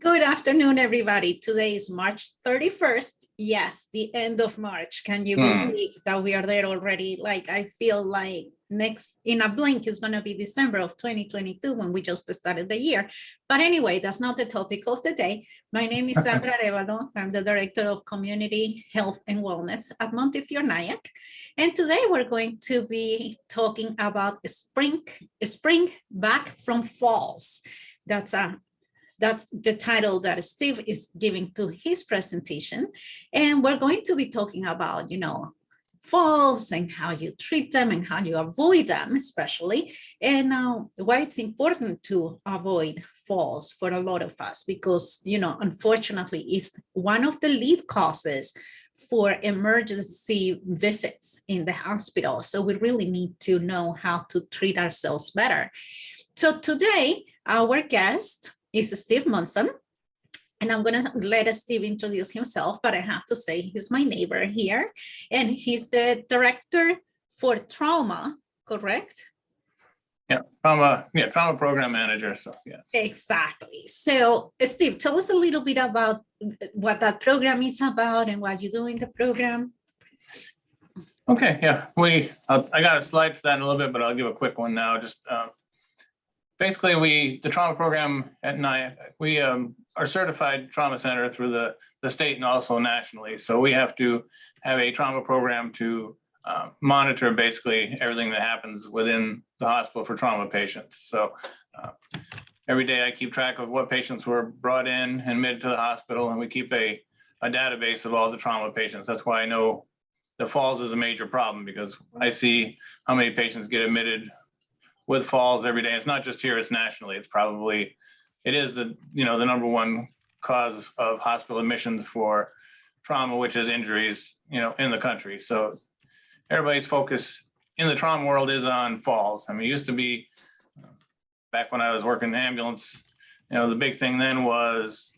Good afternoon, everybody. Today is March 31st. Yes, the end of March. Can you believe that we are there already? Like, I feel like next in a blink is going to be December of 2022 when we just started the year. But anyway, that's not the topic of the day. My name is Sandra Arevalo. I'm the Director of Community Health and Wellness at Montefiore Nyack. And today we're going to be talking about spring back from falls. That's the title that Steve is giving to his presentation. And we're going to be talking about, falls and how you treat them and how you avoid them, especially, and why it's important to avoid falls for a lot of us, because, unfortunately, it's one of the lead causes for emergency visits in the hospital. So we really need to know how to treat ourselves better. So today, our guest is Steve Munson, and I'm going to let Steve introduce himself, but I have to say he's my neighbor here, and he's the director for trauma, correct? Yeah, trauma program manager. So yes. Exactly. So Steve, tell us a little bit about what that program is about and what you do in the program. Okay, yeah, I got a slide for that in a little bit, but I'll give a quick one now. Just basically, the trauma program at Nyack, we are certified trauma center through the state and also nationally. So we have to have a trauma program to monitor basically everything that happens within the hospital for trauma patients. So every day I keep track of what patients were brought in and admitted to the hospital, and we keep a database of all the trauma patients. That's why I know the falls is a major problem, because I see how many patients get admitted with falls every day. It's not just here, it's nationally. It is the number one cause of hospital admissions for trauma, which is injuries, in the country. So everybody's focus in the trauma world is on falls. I mean, it used to be back when I was working in ambulance, the big thing then was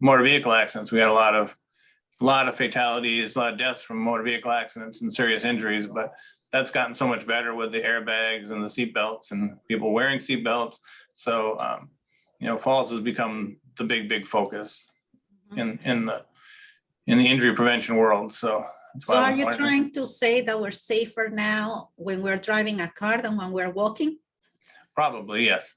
motor vehicle accidents. We had a lot of fatalities, a lot of deaths from motor vehicle accidents and serious injuries, but that's gotten so much better with the airbags and the seat belts and people wearing seat belts. So, falls has become the big focus in the injury prevention world. So are you trying to say that we're safer now when we're driving a car than when we're walking? Probably, yes.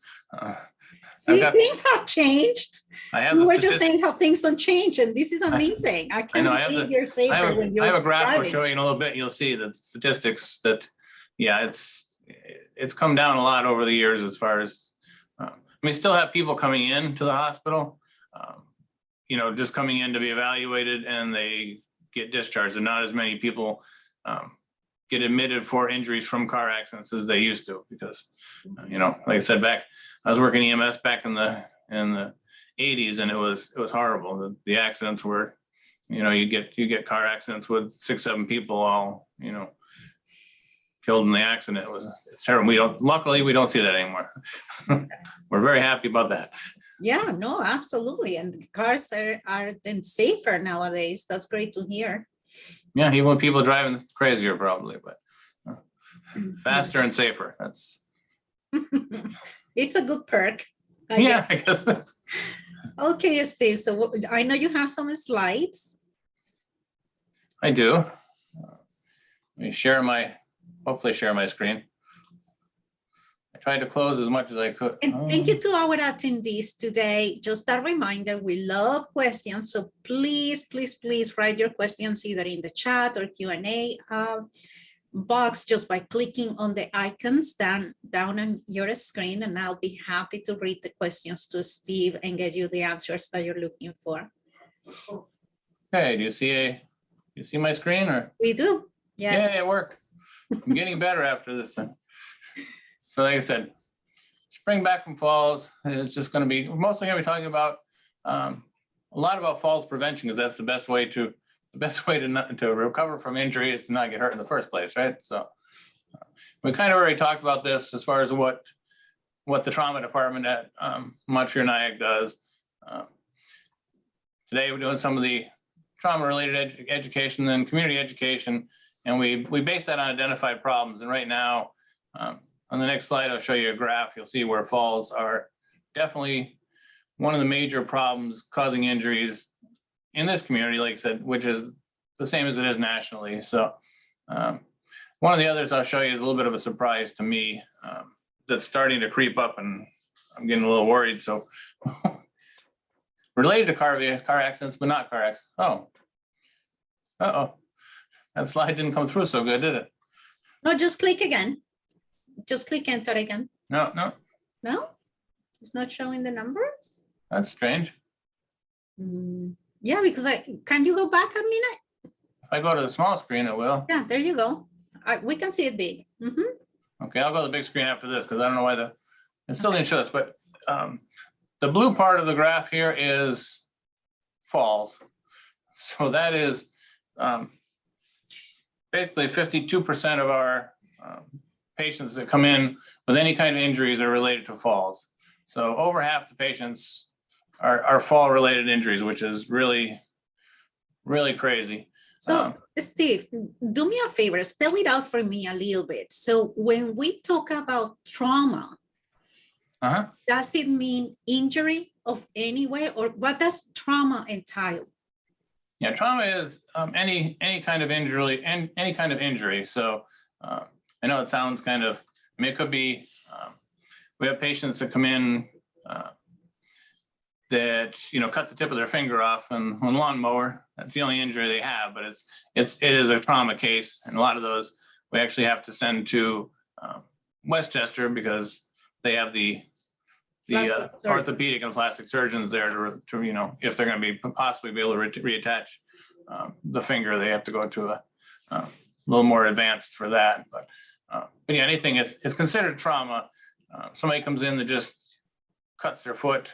Things have changed. We were just saying how things don't change, and this is amazing. I can't believe you're safer when you're driving. I have a graph I'll show you in a little bit. You'll see the statistics that, it's come down a lot over the years as far as, we still have people coming in to the hospital, just coming in to be evaluated and they get discharged. And not as many people get admitted for injuries from car accidents as they used to, because, like I said, I was working EMS back in the 80s, and it was horrible. The accidents were, you get car accidents with 6-7 people all, killed in the accident. It's terrible. Luckily we don't see that anymore. We're very happy about that. Yeah, no, absolutely. And cars are then safer nowadays. That's great to hear. Yeah, even when people driving crazier probably, but faster and safer. That's it's a good perk. I guess. Okay, Steve. So I know you have some slides. I do. Let me hopefully share my screen. I tried to close as much as I could. And thank you to our attendees today. Just a reminder, we love questions. So please write your questions either in the chat or Q&A box just by clicking on the icons down on your screen, and I'll be happy to read the questions to Steve and get you the answers that you're looking for. Okay, do you see my screen? Or we do. Yes. Yeah, it worked. I'm getting better after this thing. So like I said, spring back from falls is just going to be mostly going to be talking about a lot about falls prevention, because that's the best way to recover from injury is to not get hurt in the first place, right? So we kind of already talked about this as far as what the trauma department at Montefiore Nyack does. Today we're doing some of the trauma-related education and community education, and we base that on identified problems. And right now, on the next slide, I'll show you a graph. You'll see where falls are definitely one of the major problems causing injuries in this community, like I said, which is the same as it is nationally. So one of the others I'll show you is a little bit of a surprise to me that's starting to creep up, and I'm getting a little worried. So related to car accidents, but not car accidents. Oh, uh-oh. That slide didn't come through so good, did it? No, just click again. Just click enter again. No. No, it's not showing the numbers. That's strange. Yeah, because can you go back a minute? If I go to the small screen, it will. Yeah, there you go. We can see it big. Okay, I'll go to the big screen after this because I don't know why it still didn't show us, but the blue part of the graph here is falls. So that is basically 52% of our patients that come in with any kind of injuries are related to falls. So over half the patients are fall related injuries, which is really, really crazy. So Steve, do me a favor, spell it out for me a little bit. So when we talk about trauma, does it mean injury of any way, or what does trauma entail? Yeah, trauma is any kind of injury, any kind of injury. So I know it sounds kind of, I mean, it could be, we have patients that come in that, cut the tip of their finger off and on lawnmower. That's the only injury they have, but it is a trauma case. And a lot of those we actually have to send to Westchester because they have the orthopedic and plastic surgeons there to if they're going to be possibly be able to reattach the finger, they have to go to a little more advanced for that. But yeah, anything it's considered trauma. Somebody comes in that just cuts their foot,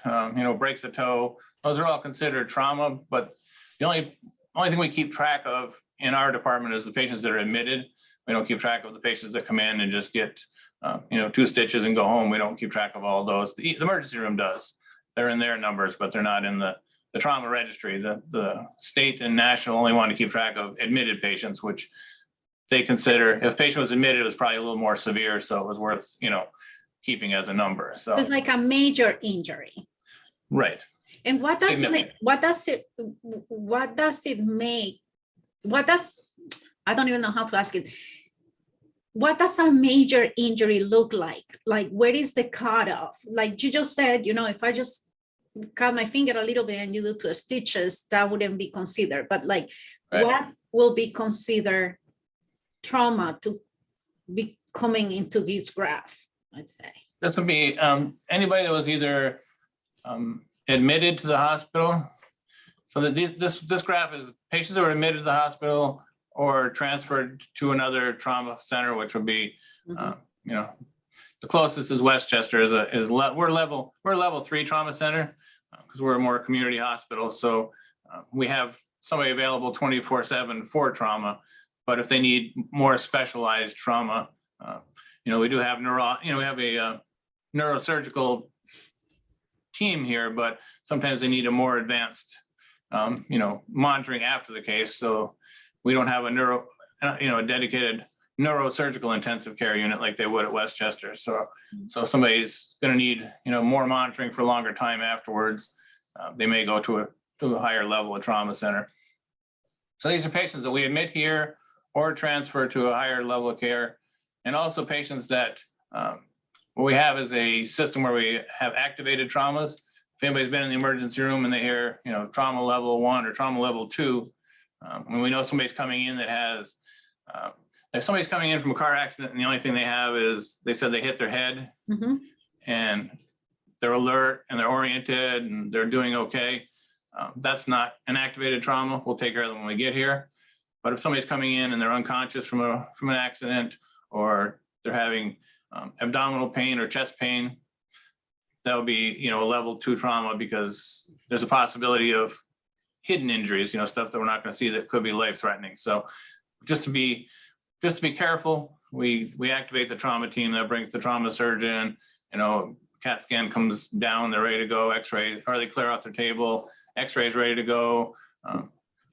breaks a toe. Those are all considered trauma. But the only thing we keep track of in our department is the patients that are admitted. We don't keep track of the patients that come in and just get 2 stitches and go home. We don't keep track of all those. The emergency room does. They're in their numbers, but they're not in the trauma registry. The state and national only want to keep track of admitted patients, which they consider, if patient was admitted, it was probably a little more severe, so it was worth keeping as a number. So it's like a major injury, right? And what does it make? I don't even know how to ask it. What does a major injury look like? Like, where is the cutoff? Like you just said, if I just cut my finger a little bit and you do 2 stitches, that wouldn't be considered. But like, right, what will be considered trauma to be coming into this graph, let's say? This would be anybody that was either admitted to the hospital. So that this graph is patients that were admitted to the hospital or transferred to another trauma center, which would be, the closest is Westchester. We're level 3 trauma center because we're a more community hospital. So we have somebody available 24/7 for trauma. But if they need more specialized trauma, we do have we have a neurosurgical team here, but sometimes they need a more advanced, monitoring after the case. So we don't have a dedicated neurosurgical intensive care unit like they would at Westchester. So if somebody's going to need, more monitoring for a longer time afterwards, they may go to a higher level of trauma center. So these are patients that we admit here or transfer to a higher level of care. And also patients that what we have is a system where we have activated traumas. If anybody's been in the emergency room and they hear, trauma level 1 or trauma level 2, when we know somebody's coming in that has, if somebody's coming in from a car accident and the only thing they have is they said they hit their head and they're alert and they're oriented and they're doing okay, that's not an activated trauma. We'll take care of them when we get here. But if somebody's coming in and they're unconscious from an accident, or they're having abdominal pain or chest pain, that would be, a level 2 trauma because there's a possibility of hidden injuries, stuff that we're not going to see that could be life-threatening. So just to be careful, we activate the trauma team that brings the trauma surgeon. CAT scan comes down, they're ready to go. X-ray, or they clear off their table. X-ray is ready to go.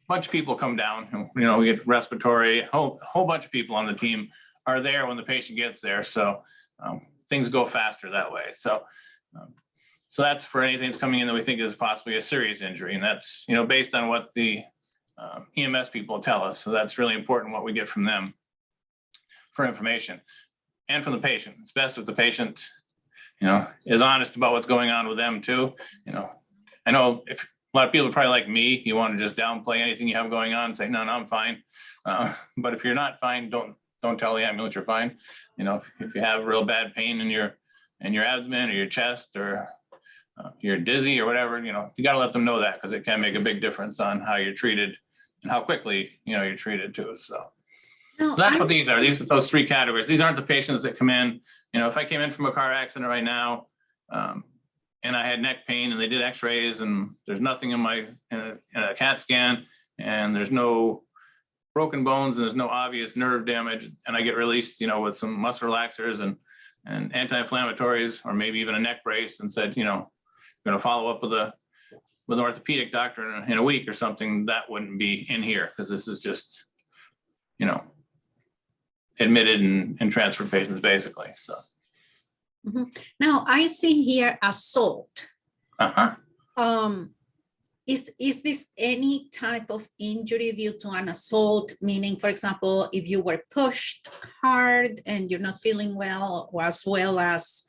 Bunch of people come down. We get respiratory. Whole bunch of people on the team are there when the patient gets there. So things go faster that way. So So that's for anything that's coming in that we think is possibly a serious injury. And that's, you know, based on what the EMS people tell us. So that's really important what we get from them for information, and from the patient. It's best if the patient, you know, is honest about what's going on with them too. You know, I know if a lot of people are probably like me, you want to just downplay anything you have going on and say, no, I'm fine. But if you're not fine, don't tell the ambulance you're fine. You know, if you have real bad pain in your abdomen or your chest, or you're dizzy or whatever, you know, you got to let them know that, because it can make a big difference on how you're treated and how quickly, you know, you're treated too. So that's what these are. These are those three categories. These aren't the patients that come in. You know, if I came in from a car accident right now, and I had neck pain and they did x-rays and there's nothing in a CAT scan, and there's no broken bones and there's no obvious nerve damage, and I get released, you know, with some muscle relaxers and anti-inflammatories, or maybe even a neck brace, and said, you know, I'm going to follow up with an orthopedic doctor in a week or something, that wouldn't be in here, because this is just, you know, admitted and transferred patients basically. So. Now I see here assault. Is this any type of injury due to an assault? Meaning, for example, if you were pushed hard and you're not feeling well, or as well as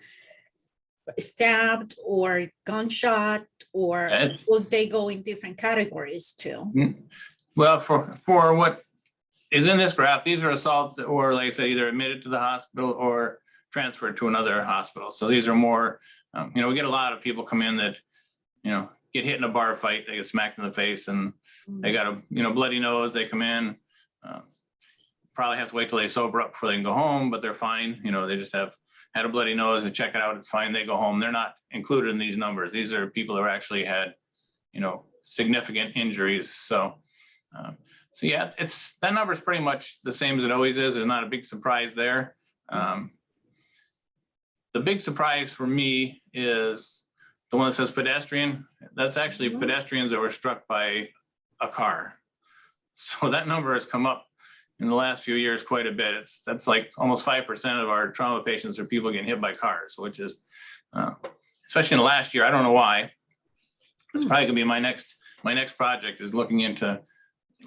stabbed or gunshot, or will they go in different categories too? Well, for what is in this graph, these are assaults that were, like I said, either admitted to the hospital or transferred to another hospital. So these are more, you know, we get a lot of people come in that, you know, get hit in a bar fight, they get smacked in the face, and they got a, you know, bloody nose. They come in, probably have to wait till they sober up before they can go home, but they're fine. You know, they just had a bloody nose, they check it out, it's fine, they go home. They're not included in these numbers. These are people who actually had, you know, significant injuries. So, so yeah, it's that number is pretty much the same as it always is. There's not a big surprise there. The big surprise for me is the one that says pedestrian. That's actually pedestrians that were struck by a car. So that number has come up in the last few years quite a bit. That's like almost 5% of our trauma patients are people getting hit by cars, which is, especially in the last year, I don't know why. It's probably gonna be my next project, is looking into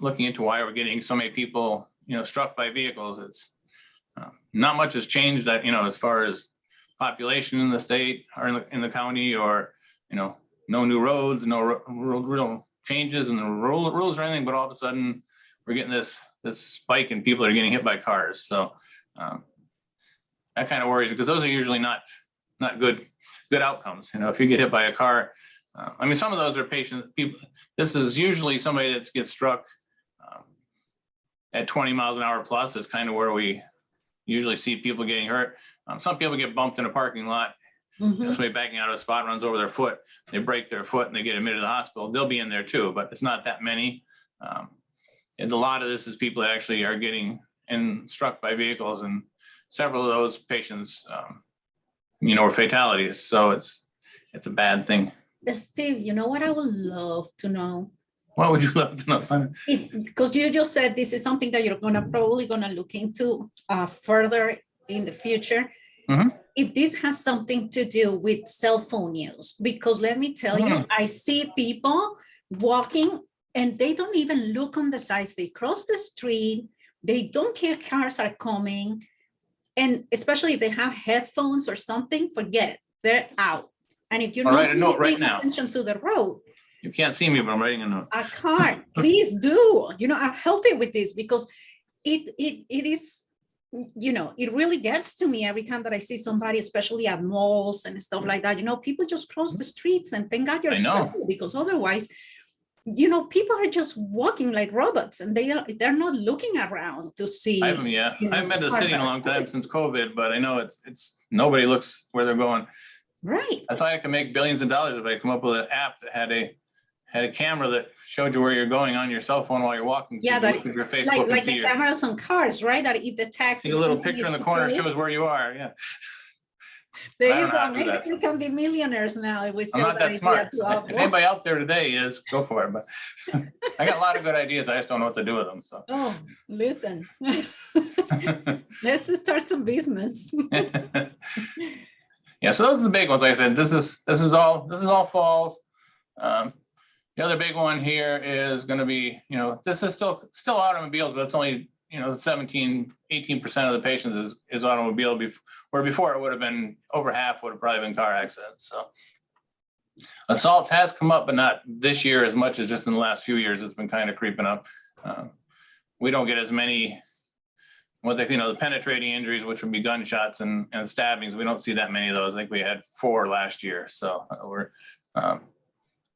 why we're getting so many people, you know, struck by vehicles. It's not much has changed, that, you know, as far as population in the state or in the county, or, you know, no new roads, no real changes in the rules or anything, but all of a sudden we're getting this spike in people that are getting hit by cars. So that kind of worries me, because those are usually not good outcomes. You know, if you get hit by a car, I mean, some of those are people. This is usually somebody that gets struck at 20 miles an hour plus is kind of where we usually see people getting hurt. Some people get bumped in a parking lot. Somebody backing out of a spot runs over their foot, they break their foot and they get admitted to the hospital. They'll be in there too, but it's not that many. And a lot of this is people that actually are getting struck by vehicles, and several of those patients, you know, are fatalities. So it's a bad thing. Steve, you know what I would love to know? What would you love to know? Because you just said this is something that you're probably gonna look into further in the future. If this has something to do with cell phone use, because let me tell you, I see people walking and they don't even look on the sides. They cross the street. They don't care cars are coming. And especially if they have headphones or something, forget it. They're out. And if you're not paying attention to the road, you can't see me, but I'm writing a note. A card, please do. You know, I'll help you with this, because it is, you know, it really gets to me every time that I see somebody, especially at malls and stuff like that. You know, people just cross the streets, and thank God you're careful, because otherwise, you know, people are just walking like robots, and they're not looking around to see. I haven't been to the city in a long time since COVID, but I know it's nobody looks where they're going. Right. That's why I can make billions of dollars if I come up with an app that had a camera that showed you where you're going on your cell phone while you're walking. Yeah, so that, your Facebook like the cameras on cars, right? That if the taxi. A little picture in the corner shows where you are. Yeah. There you go. Maybe we can be millionaires now if we sell that idea smart. If anybody out there today is, go for it. But I got a lot of good ideas. I just don't know what to do with them. So. Oh, listen. Let's start some business. Yeah, so those are the big ones. Like I said, this is all falls. The other big one here is going to be, this is still automobiles, but it's only, 17, 18% of the patients is automobile, where before it would have been over half would have probably been car accidents. So assaults has come up, but not this year as much as just in the last few years. It's been kind of creeping up. We don't get as many, the penetrating injuries, which would be gunshots and stabbings. We don't see that many of those. I think we had 4 last year. So we're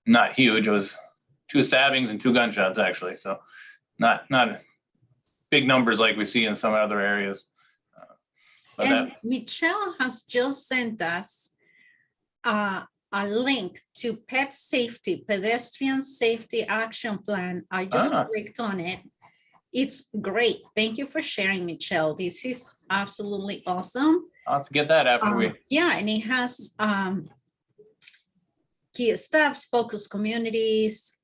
not huge. It was 2 stabbings and 2 gunshots, actually. So not big numbers like we see in some other areas. And Michelle has just sent us a link to Pet Safety, Pedestrian Safety Action Plan. I just clicked on it. It's great. Thank you for sharing, Michelle. This is absolutely awesome. I'll have to get that after we. Yeah, and it has key steps, focus communities,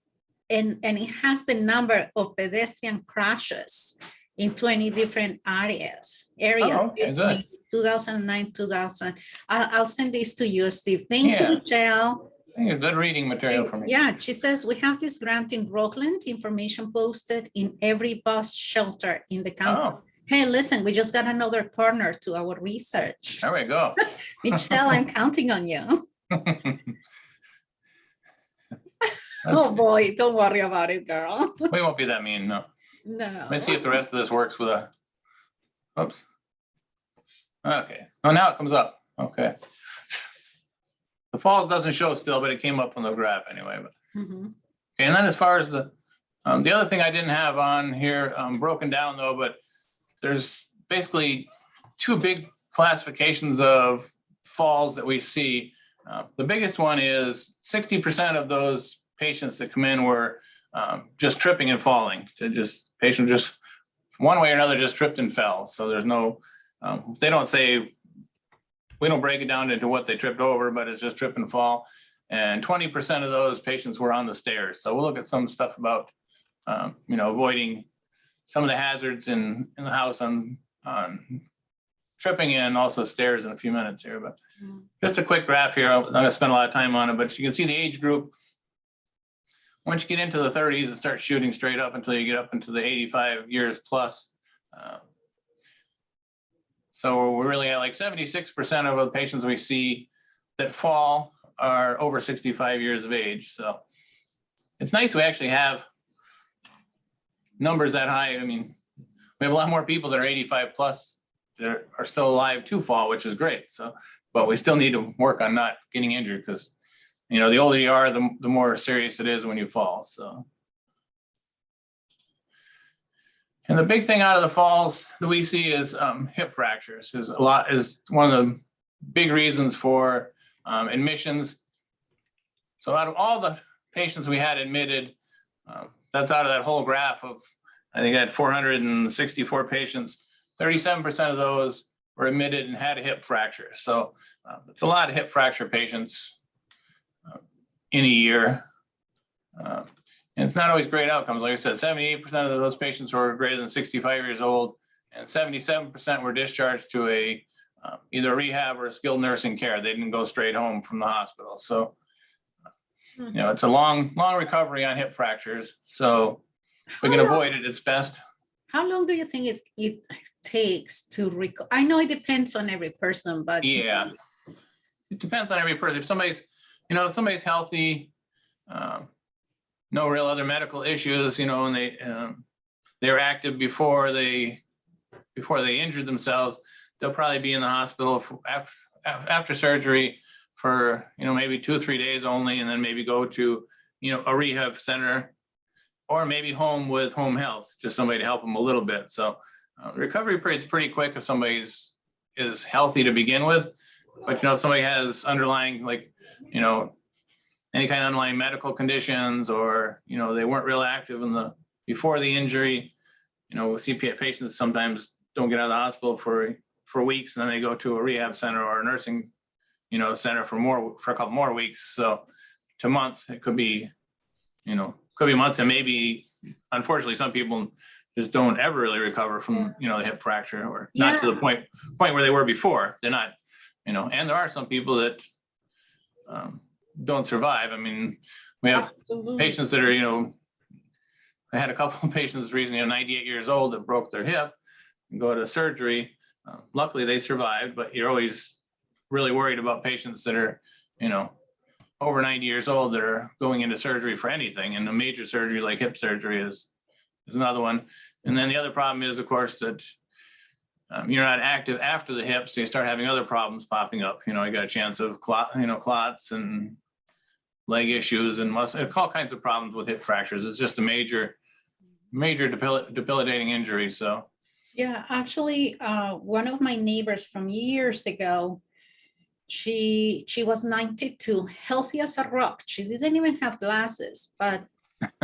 and it has the number of pedestrian crashes in 20 different areas between 2009, 2000. I'll send this to you, Steve. Thank you, Michelle. Good reading material for me. Yeah, she says we have this grant in Rockland, information posted in every bus shelter in the county. Hey, listen, we just got another partner to our research. There we go. Michelle, I'm counting on you. Oh boy, don't worry about it, girl. We won't be that mean, no. No. Let me see if the rest of this works with a, oops. Okay, oh, now it comes up, okay. The falls doesn't show still, but it came up on the graph anyway. But okay, and then as far as the other thing I didn't have on here broken down though, but there's basically 2 big classifications of falls that we see. The biggest one is 60% of those patients that come in were just tripping and falling. Patient just one way or another just tripped and fell. So there's no, they don't say, we don't break it down into what they tripped over, but it's just trip and fall. And 20% of those patients were on the stairs. So we'll look at some stuff about, avoiding some of the hazards in the house on tripping and also stairs in a few minutes here. But just a quick graph here. I'm not going to spend a lot of time on it, but you can see the age group. Once you get into the 30s, it starts shooting straight up until you get up into the 85 years plus. So we're really at like 76% of the patients we see that fall are over 65 years of age. So it's nice we actually have numbers that high. I mean, we have a lot more people that are 85 plus that are still alive to fall, which is great. So, but we still need to work on not getting injured because, the older you are, the more serious it is when you fall. So. And the big thing out of the falls that we see is hip fractures is one of the big reasons for admissions. So out of all the patients we had admitted, that's out of that whole graph of, I think I had 464 patients, 37% of those were admitted and had a hip fracture. So it's a lot of hip fracture patients in a year. And it's not always great outcomes. Like I said, 78% of those patients were greater than 65 years old, and 77% were discharged to either a rehab or a skilled nursing care. They didn't go straight home from the hospital. So, it's a long recovery on hip fractures. So if we can avoid it, it's best. How long do you think it takes to recover? I know it depends on every person, but yeah, it depends on every person. If somebody's healthy, no real other medical issues, and they were active before they injured themselves, they'll probably be in the hospital after surgery for maybe 2 or 3 days only, and then maybe go to a rehab center or maybe home with home health, just somebody to help them a little bit. So recovery period's pretty quick if somebody's is healthy to begin with, but if somebody has underlying any kind of underlying medical conditions, or they weren't real active before the injury. We see patients sometimes don't get out of the hospital for weeks, and then they go to a rehab center or a nursing center for a couple more weeks. So to months, it could be months, and maybe unfortunately some people just don't ever really recover from the hip fracture, or not to the point where they were before. They're not and there are some people that don't survive. I mean, we have Absolutely. patients that are, I had a couple of patients recently, 98 years old, that broke their hip and go to surgery. Luckily, they survived, but you're always really worried about patients that are, over 90 years old that are going into surgery for anything. And a major surgery like hip surgery is another one. And then the other problem is, of course, that you're not active after the hip, so you start having other problems popping up. You got a chance of clots and leg issues and all kinds of problems with hip fractures. It's just a major debilitating injury. So yeah, actually, one of my neighbors from years ago, she was 92, healthy as a rock. She didn't even have glasses, but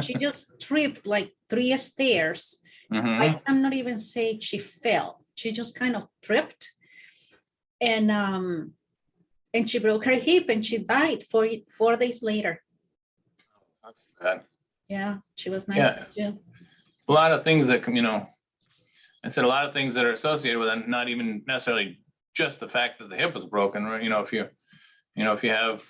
she just tripped like 3 stairs. I cannot even say she fell. She just kind of tripped, and she broke her hip, and she died 4 days later. That's bad. Yeah, she was 92. Yeah. A lot of things that I said a lot of things that are associated with it, not even necessarily just the fact that the hip was broken, right? If you have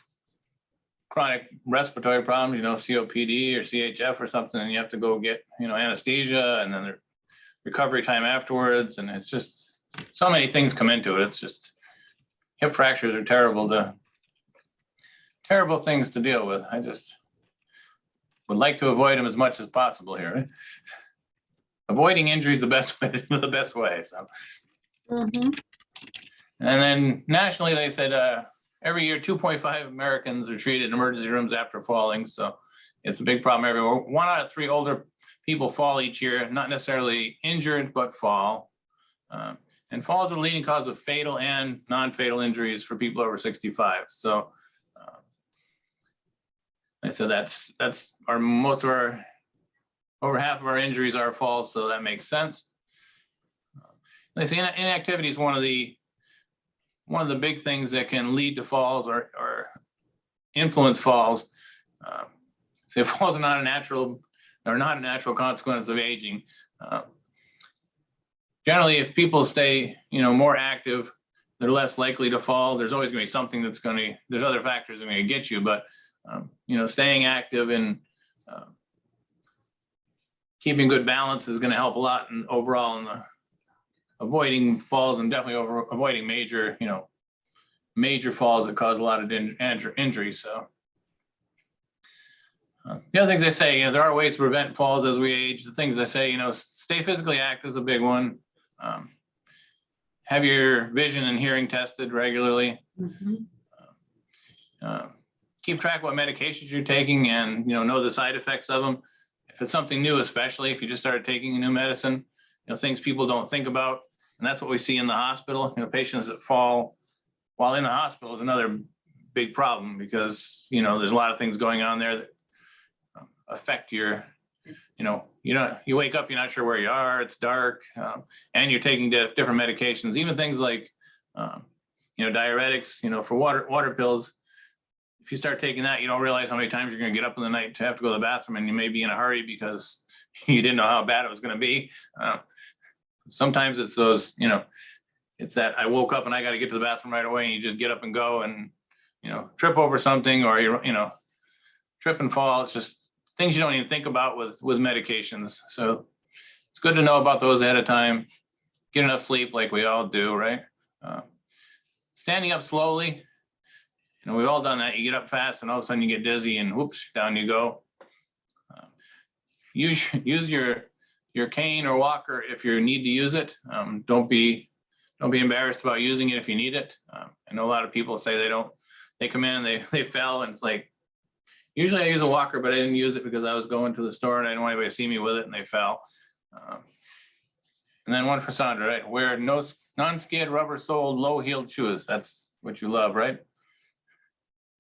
chronic respiratory problems, COPD or CHF or something, and you have to go get, anesthesia, and then the recovery time afterwards. And it's just so many things come into it. It's just hip fractures are terrible things to deal with. I just would like to avoid them as much as possible here. Right? Avoiding injury is the best way. So. Mm-hmm. And then nationally, they said every year 2.5 Americans are treated in emergency rooms after falling. So it's a big problem everywhere. 1 out of 3 older people fall each year, not necessarily injured, but fall. And falls are the leading cause of fatal and non-fatal injuries for people over 65. So I said that's most of our, over half of our injuries are falls, so that makes sense. They say inactivity is one of the big things that can lead to falls or influence falls. So falls are not a natural consequence of aging. Generally, if people stay, more active, they're less likely to fall. There's always going to be something there's other factors that are going to get you, but staying active and keeping good balance is going to help a lot and overall in the avoiding falls, and definitely avoiding major falls that cause a lot of injury. So the other things they say, there are ways to prevent falls as we age. The things they say, stay physically active is a big one. Have your vision and hearing tested regularly. Mm-hmm. Keep track of what medications you're taking and, know the side effects of them. If it's something new, especially if you just started taking a new medicine, things people don't think about. And that's what we see in the hospital. Patients that fall while in the hospital is another big problem because, there's a lot of things going on there that affect your, you wake up, you're not sure where you are, it's dark, and you're taking different medications, even things like, diuretics, for water pills. If you start taking that, you don't realize how many times you're going to get up in the night to have to go to the bathroom, and you may be in a hurry because you didn't know how bad it was going to be. Sometimes it's those, it's that I woke up and I got to get to the bathroom right away, and you just get up and go and, trip over something, or trip and fall. It's just things you don't even think about with medications. So it's good to know about those ahead of time. Get enough sleep like we all do, right? Standing up slowly. We've all done that. You get up fast and all of a sudden you get dizzy and whoops, down you go. Use your cane or walker if you need to use it. Don't be embarrassed about using it if you need it. I know a lot of people say they come in and they fell, and it's like, usually I use a walker, but I didn't use it because I was going to the store and I didn't want anybody to see me with it, and they fell. And then one for Sandra, right? Wear non-skid, rubber-soled, low-heeled shoes. That's what you love, right?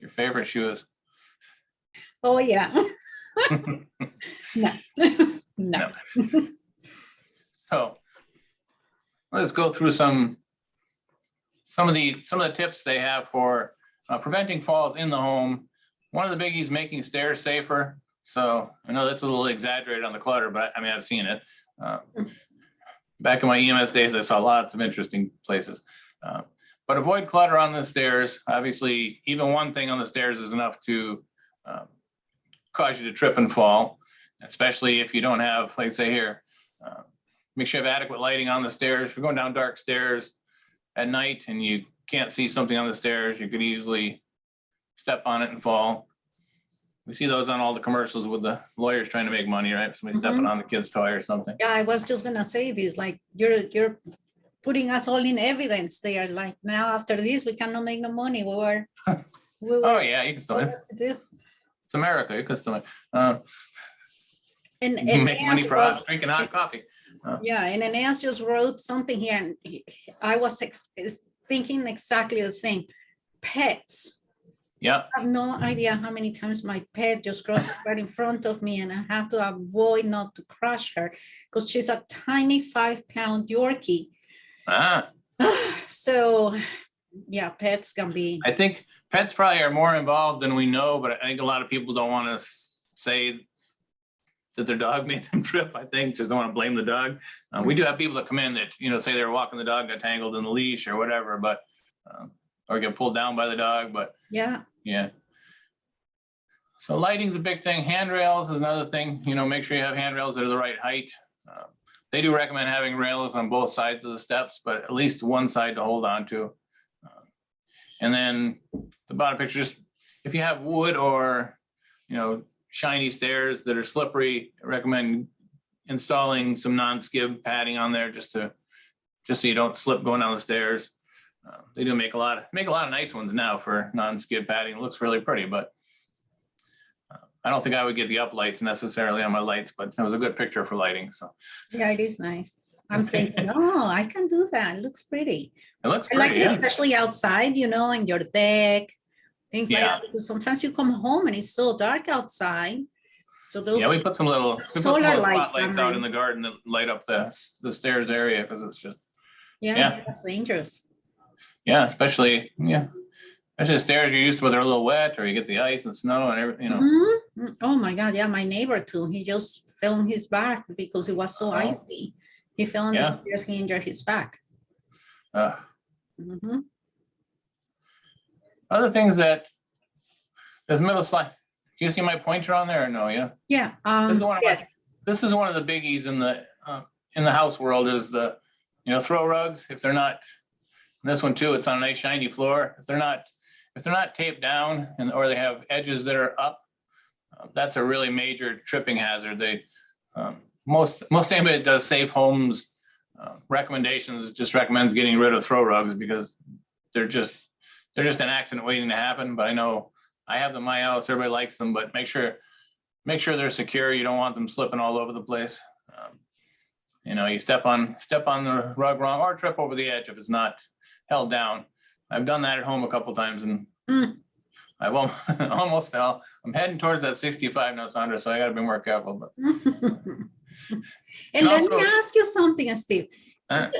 Your favorite shoes. Oh, yeah. No. No. So let's go through some of the tips they have for preventing falls in the home. One of the biggies, making stairs safer. So I know that's a little exaggerated on the clutter, but I mean, I've seen it. Back in my EMS days, I saw lots of interesting places. But avoid clutter on the stairs. Obviously, even one thing on the stairs is enough to cause you to trip and fall, especially if you don't have, like say here, make sure you have adequate lighting on the stairs. If you're going down dark stairs at night and you can't see something on the stairs, you could easily step on it and fall. We see those on all the commercials with the lawyers trying to make money, right? Somebody stepping on the kid's toy or something. Yeah, I was just gonna say this, like you're putting us all in evidence there. Like now after this, we cannot make no money. We were Oh yeah, you can still. what to do. It's America. You can still. And You can make money for us drinking hot coffee. Yeah, and Aeneas just wrote something here, and I was thinking exactly the same. Pets. Yeah. I have no idea how many times my pet just crosses right in front of me, and I have to avoid not to crush her because she's a tiny 5-pound Yorkie. So yeah, pets can be. I think pets probably are more involved than we know, but I think a lot of people don't want to say that their dog made them trip. I think just don't want to blame the dog. We do have people that come in that, say they were walking the dog, got tangled in the leash or whatever, but or get pulled down by the dog. But yeah. So lighting's a big thing. Handrails is another thing. Make sure you have handrails that are the right height. They do recommend having rails on both sides of the steps, but at least one side to hold on to. And then the bottom picture, just if you have wood or, shiny stairs that are slippery, I recommend installing some non-skid padding on there just so you don't slip going down the stairs. They do make a lot of nice ones now for non-skid padding. It looks really pretty, but I don't think I would get the uplights necessarily on my lights, but it was a good picture for lighting. So yeah, it is nice. I'm thinking, oh, I can do that. It looks pretty. It looks I pretty, like it, especially outside, on your deck, things like that. Because sometimes you come home and it's so dark outside. So those we put some little solar lights out in the garden that light up the stairs area because it's just that's dangerous. Yeah, especially the stairs you're used to where they're a little wet or you get the ice and snow and everything. Oh my God, yeah, my neighbor too. He just fell on his back because it was so icy. He fell on the stairs, he injured his back. Other things that there's middle slide. Do you see my pointer on there or no? Yeah. Yeah. This is one of the biggies in the house world is the throw rugs. If they're not, this one too, it's on a nice shiny floor. If they're not taped down or they have edges that are up, that's a really major tripping hazard. They most anybody that does safe homes recommendations just recommends getting rid of throw rugs because they're just an accident waiting to happen. But I know I have them in my house. Everybody likes them, but make sure they're secure. You don't want them slipping all over the place. You step on the rug wrong or trip over the edge if it's not held down. I've done that at home a couple times and I've almost fell. I'm heading towards that 65 now, Sandra, so I got to be more careful. But and let me ask you something, Steve.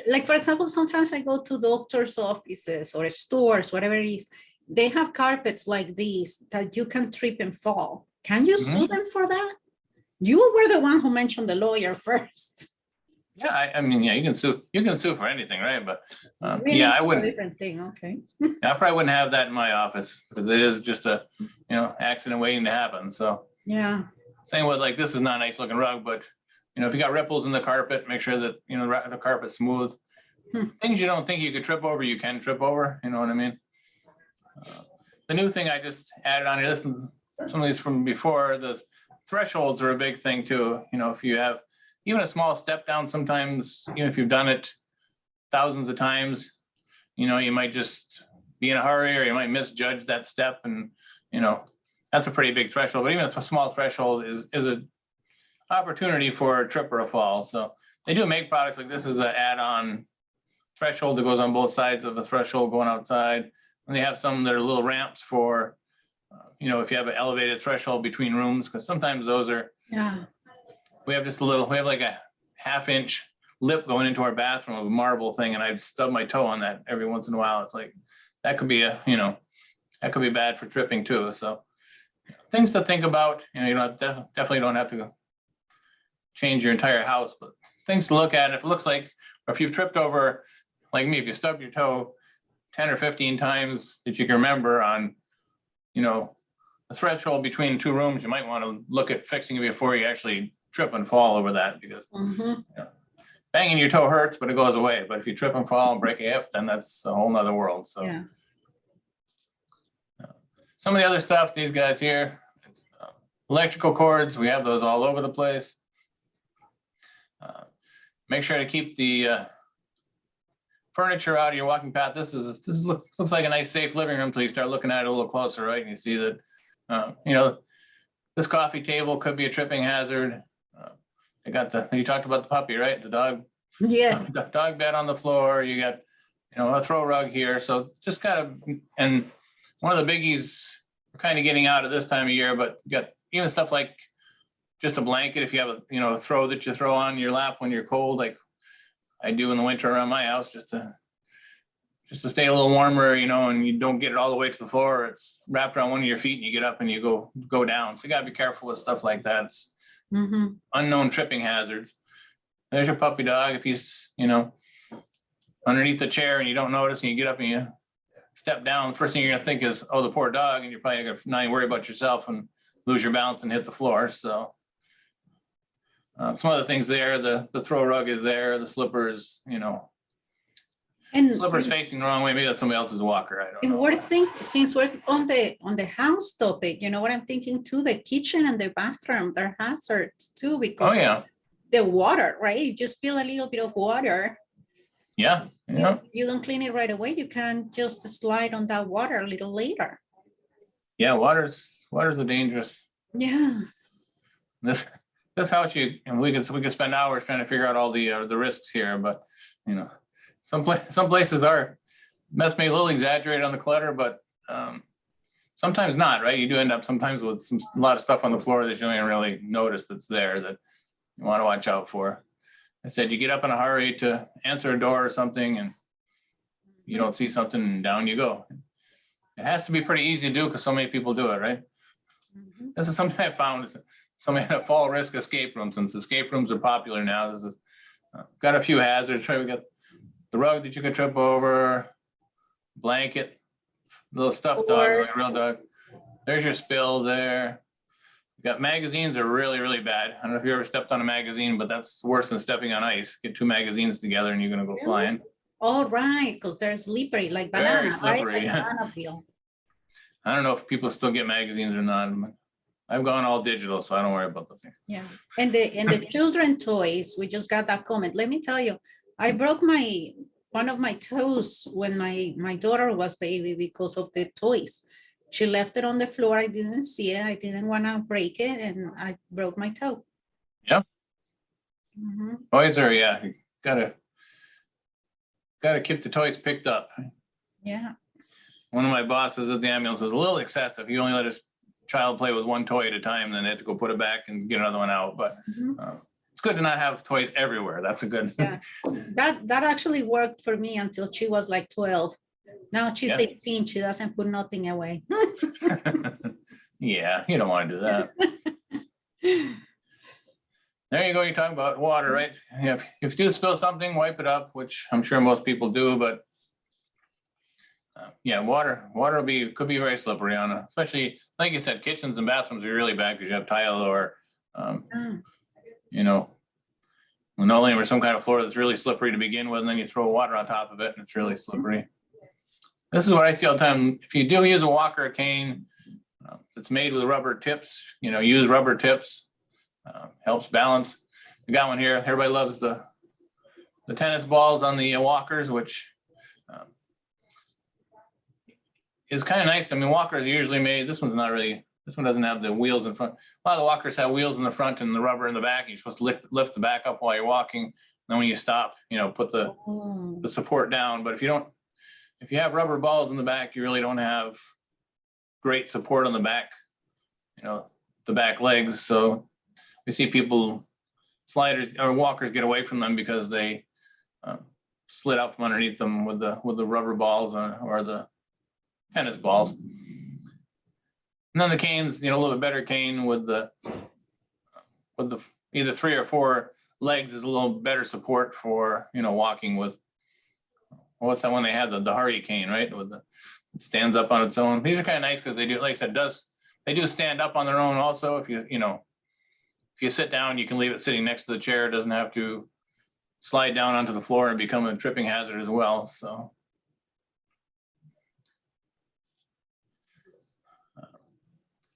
Like, for example, sometimes I go to doctor's offices or stores, whatever it is. They have carpets like these that you can trip and fall. Can you sue them for that? You were the one who mentioned the lawyer first. Yeah, I mean, you can sue. You can sue for anything, right? But really? I wouldn't. A different thing, okay. I probably wouldn't have that in my office because it is just a accident waiting to happen. So yeah. Same with like this is not a nice looking rug, but if you got ripples in the carpet, make sure that the carpet's smooth. Things you don't think you could trip over, you can trip over. You know what I mean? The new thing I just added on here, some of these from before, the thresholds are a big thing too. If you have even a small step down, sometimes, if you've done it thousands of times, you might just be in a hurry or you might misjudge that step. And, that's a pretty big threshold, but even a small threshold is an opportunity for a trip or a fall. So they do make products like this as an add-on threshold that goes on both sides of a threshold going outside. And they have some that are little ramps for, if you have an elevated threshold between rooms, because sometimes those are, we have like a 1/2-inch lip going into our bathroom of a marble thing. And I've stubbed my toe on that every once in a while. It's like, that could be that could be bad for tripping too. So things to think about, definitely don't have to change your entire house, but things to look at. If it looks like, or if you've tripped over, like me, if you stubbed your toe, 10 or 15 times that you can remember on, you know, the threshold between two rooms, you might want to look at fixing it before you actually trip and fall over that, because you know, banging your toe hurts, but it goes away. But if you trip and fall and break a hip, then that's a whole nother world. So Yeah. Some of the other stuff, these guys here, electrical cords, we have those all over the place. Make sure to keep the furniture out of your walking path. This looks like a nice safe living room until you start looking at it a little closer, right? And you see that, you know, this coffee table could be a tripping hazard. You talked about the puppy, right? The dog. Yeah. Dog bed on the floor. You got, you know, a throw rug here. So just kind of, and one of the biggies we're kind of getting out of this time of year, but you got even stuff like just a blanket. If you have a, you know, a throw that you throw on your lap when you're cold, like I do in the winter around my house, just to stay a little warmer, you know, and you don't get it all the way to the floor. It's wrapped around one of your feet and you get up and you go down. So you gotta be careful with stuff like that. It's unknown tripping hazards. There's your puppy dog. If he's, you know, underneath the chair and you don't notice and you get up and you step down, the first thing you're gonna think is, oh, the poor dog, and you're probably gonna not even worry about yourself and lose your balance and hit the floor. So some other things there, the throw rug is there, the slippers, you know, And slippers facing the wrong way. Maybe that's somebody else's walker. I don't and know. we're thinking, since we're on the house topic, you know what I'm thinking too, the kitchen and the bathroom, they're hazards too, because the water, right? You just spill a little bit of water. Yeah. You don't clean it right away. You can just slide on that water a little later. Yeah, water's a dangerous. Yeah. This house, and we could spend hours trying to figure out all the risks here, but you know, some places are, Mess may a little exaggerated on the clutter, but sometimes not, right? You do end up sometimes with a lot of stuff on the floor that you don't even really notice that's there that you want to watch out for. I said, you get up in a hurry to answer a door or something and you don't see something and down you go. It has to be pretty easy to do because so many people do it, right? This is something I found. Somebody had a fall risk escape room, since escape rooms are popular now. This is got a few hazards, right? We got the rug that you could trip over, blanket, little stuffed dog, like a real dog. There's your spill there. You got magazines are really, really bad. I don't know if you ever stepped on a magazine, but that's worse than stepping on ice. Get two magazines together and you're gonna go flying. Oh, right, because they're slippery, like banana, Very slippery, right? Like yeah. banana peel. I don't know if people still get magazines or not. I've gone all digital, so I don't worry about the thing. Yeah, and the children toys, we just got that comment. Let me tell you, I broke one of my toes when my daughter was baby because of the toys. She left it on the floor. I didn't see it. I didn't want to break it, and I broke my toe. Yeah. Toys are, yeah, you gotta keep the toys picked up. Yeah. One of my bosses at the ambulance was a little excessive. He only let his child play with one toy at a time, then they had to go put it back and get another one out. But it's good to not have toys everywhere. That's a good. Yeah, that actually worked for me until she was like 12. Now she's 18. She doesn't put nothing away. Yeah, you don't want to do that. There you go. You're talking about water, right? If you do spill something, wipe it up, which I'm sure most people do. But yeah, water could be very slippery on it, especially like you said, kitchens and bathrooms are really bad because you have tile or you know, linoleum or some kind of floor that's really slippery to begin with, and then you throw water on top of it and it's really slippery. This is what I see all the time. If you do use a walker or cane that's made with rubber tips, you know, use rubber tips. Helps balance. We got one here. Everybody loves the tennis balls on the walkers, which is kind of nice. I mean, walkers are usually made. This one doesn't have the wheels in front. A lot of the walkers have wheels in the front and the rubber in the back. You're supposed to lift the back up while you're walking. Then when you stop, you know, put the support down. But if you have rubber balls in the back, you really don't have great support on the back, you know, the back legs. So we see people, sliders or walkers, get away from them because they slid out from underneath them with the rubber balls or the tennis balls. And then the canes, you know, a little bit better cane with the either 3 or 4 legs is a little better support for, you know, walking with what's that one they had, the hurricane, right? With the, it stands up on its own. These are kind of nice because they do, like I said, they do stand up on their own also. If if you sit down, you can leave it sitting next to the chair. It doesn't have to slide down onto the floor and become a tripping hazard as well. So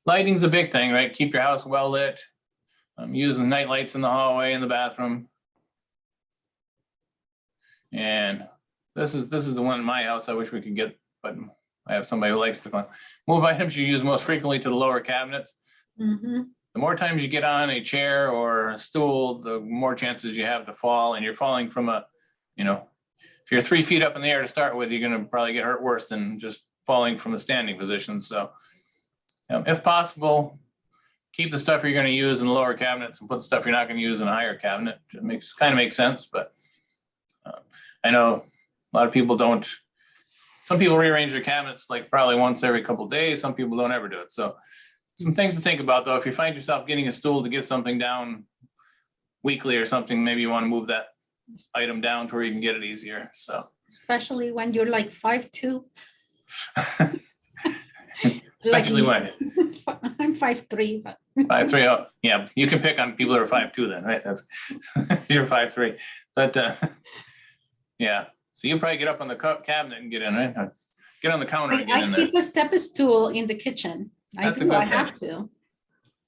lighting's a big thing, right? Keep your house well lit. Using night lights in the hallway, in the bathroom. And this is the one in my house I wish we could get, but I have somebody who likes to move items you use most frequently to the lower cabinets. Mm-hmm. The more times you get on a chair or a stool, the more chances you have to fall. And you're falling from a, if you're 3 feet up in the air to start with, you're going to probably get hurt worse than just falling from a standing position. So if possible, keep the stuff you're going to use in the lower cabinets and put the stuff you're not going to use in a higher cabinet. It kind of makes sense, but I know a lot of people don't. Some people rearrange their cabinets like probably once every couple of days. Some people don't ever do it. So some things to think about though. If you find yourself getting a stool to get something down weekly or something, maybe you want to move that item down to where you can get it easier. So especially when you're like 5'2". Especially when I'm 5'3", but 5'3". Oh, yeah, you can pick on people that are 5'2" then, right? That's you're 5'3", but yeah. So you probably get up on the cabinet and get in, right? Get on the counter and get in I there. keep a step stool in the kitchen. That's a I do. good I thing. have to.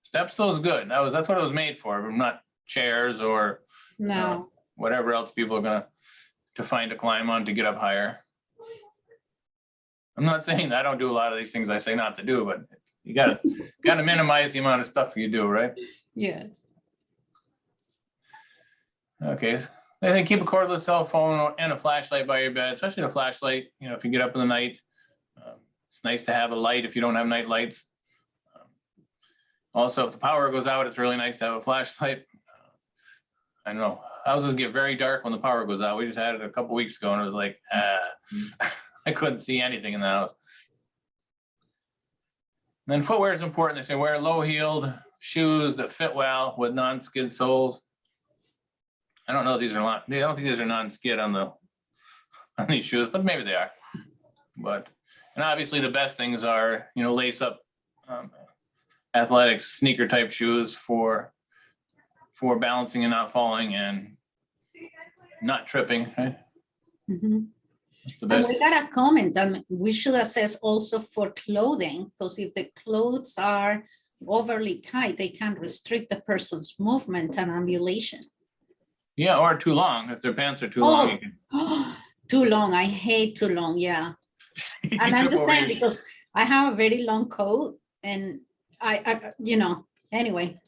Step stool is good. That's what it was made for, but not chairs or No. whatever else people are gonna to find to climb on to get up higher. I'm not saying that I don't do a lot of these things I say not to do, but you gotta minimize the amount of stuff you do, right? Yes. Okay. I think keep a cordless cell phone and a flashlight by your bed, especially a flashlight. If you get up in the night, it's nice to have a light if you don't have night lights. Also, if the power goes out, it's really nice to have a flashlight. I know houses get very dark when the power goes out. We just had it a couple weeks ago and it was like, I couldn't see anything in the house. And then footwear is important. They say wear low-heeled shoes that fit well with non-skid soles. I don't know. I don't think these are non-skid on these shoes, but maybe they are. And obviously the best things are, lace up athletics, sneaker type shoes for balancing and not falling and not tripping. Right? Mm-hmm. That's the And best. we got a comment that we should assess also for clothing, because if the clothes are overly tight, they can restrict the person's movement and ambulation. Yeah, or too long. If their pants are too long, you can. Too long. I hate too long. Yeah. And I'm just saying because I have a very long coat and I anyway.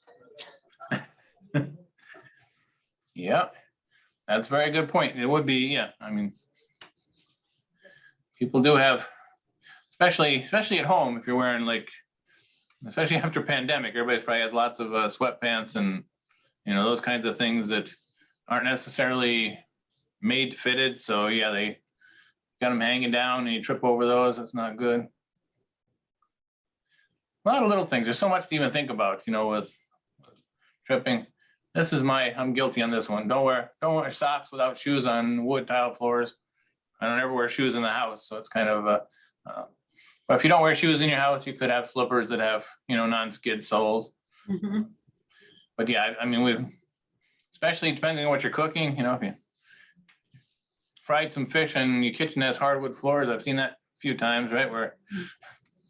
Yeah, that's a very good point. It would be, yeah. I mean, people do have, especially at home, if you're wearing especially after pandemic, everybody's probably has lots of sweatpants and, those kinds of things that aren't necessarily made fitted. So yeah, they got them hanging down and you trip over those. That's not good. A lot of little things. There's so much to even think about, with tripping. I'm guilty on this one. Don't wear socks without shoes on wood tile floors. I don't ever wear shoes in the house. So it's kind of but if you don't wear shoes in your house, you could have slippers that have, non-skid soles. Mm-hmm. But yeah, I mean, especially depending on what you're cooking, if you fried some fish and your kitchen has hardwood floors, I've seen that a few times, right? Where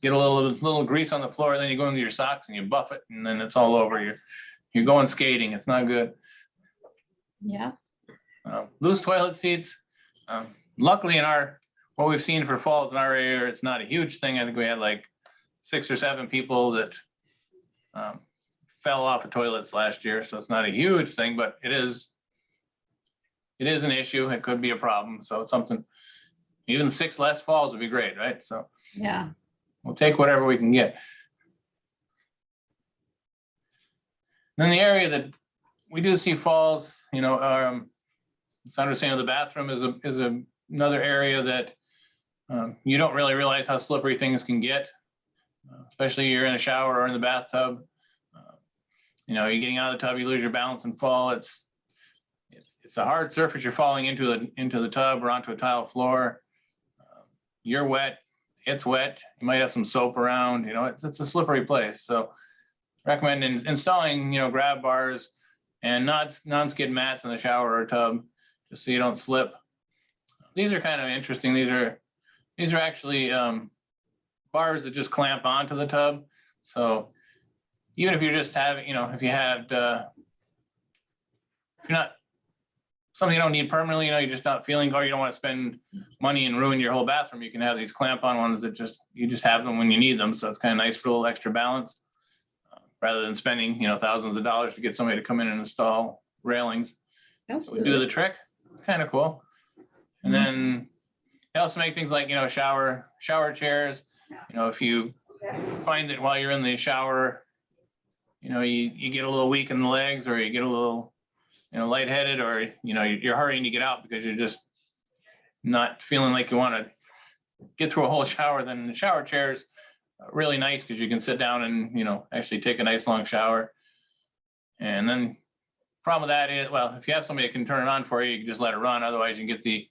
get a little grease on the floor, then you go into your socks and you buff it, and then it's all over. You're going skating. It's not good. Yeah. Loose toilet seats. Luckily, what we've seen for falls in our area, it's not a huge thing. I think we had like 6 or 7 people that fell off of toilets last year, so it's not a huge thing, but it is an issue. It could be a problem. So it's something. Even 6 less falls would be great, right? So yeah, we'll take whatever we can get. Then the area that we do see falls, it's understanding the bathroom is another area that you don't really realize how slippery things can get, especially you're in a shower or in the bathtub. You're getting out of the tub, you lose your balance and fall. It's it's a hard surface. You're falling into the tub or onto a tile floor. You're wet. It's wet. You might have some soap around. You know, it's a slippery place. So recommend installing, you know, grab bars and non-skid mats in the shower or tub, just so you don't slip. These are kind of interesting. These are actually bars that just clamp onto the tub. So even if you're just having, you know, if you're not something you don't need permanently, you know, you're just not feeling, or you don't want to spend money and ruin your whole bathroom, you can have these clamp-on ones that you just have them when you need them. So it's kind of nice for a little extra balance, rather than spending, you know, thousands of dollars to get somebody to come in and install railings. So we do the trick. It's kind of cool. And then they also make things like, you know, shower chairs. You know, if you find that while you're in the shower, you know, you get a little weak in the legs, or you get a little, you know, lightheaded, or, you know, you're hurrying to get out because you're just not feeling like you want to get through a whole shower, then the shower chair's really nice because you can sit down and, you know, actually take a nice long shower. And then problem with that is, well, if you have somebody that can turn it on for you, you can just let it run. Otherwise, you can get the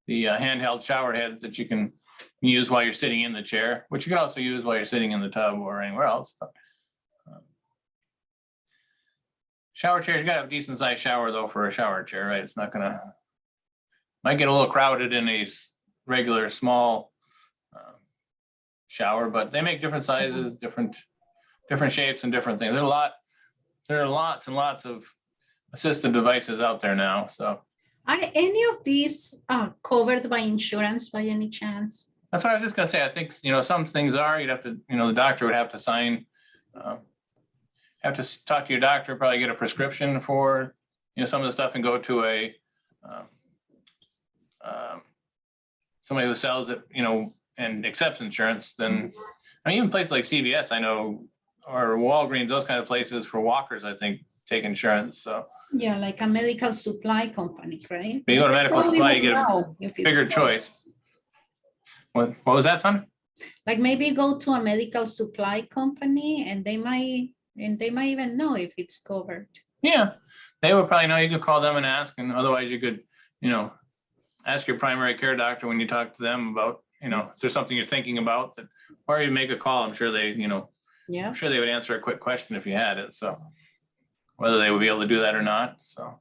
handheld shower heads that you can use while you're sitting in the chair, which you can also use while you're sitting in the tub or anywhere else. But, shower chairs, you gotta have a decent sized shower though for a shower chair, right? It's not gonna, might get a little crowded in a regular small shower, but they make different sizes, different shapes and different things. There are lots and lots of assistive devices out there now. So are any of these covered by insurance by any chance? That's what I was just gonna say. I think, you know, some things are, you'd have to, you know, the doctor would have to sign, have to talk to your doctor, probably get a prescription for, you know, some of the stuff, and go to a somebody who sells it, you know, and accepts insurance. Then, I mean, even places like CVS, I know, or Walgreens, those kind of places for walkers, I think, take insurance. So yeah, like a medical supply company, right? But you go to medical supply, you get a bigger choice. What was that, son? Like maybe go to a medical supply company and they might even know if it's covered. Yeah, they would probably know. You could call them and ask, and otherwise you could, you know, ask your primary care doctor when you talk to them about, you know, if there's something you're thinking about, that, or you make a call. I'm sure they, you know, yeah, I'm sure they would answer a quick question if you had it. So whether they would be able to do that or not. So,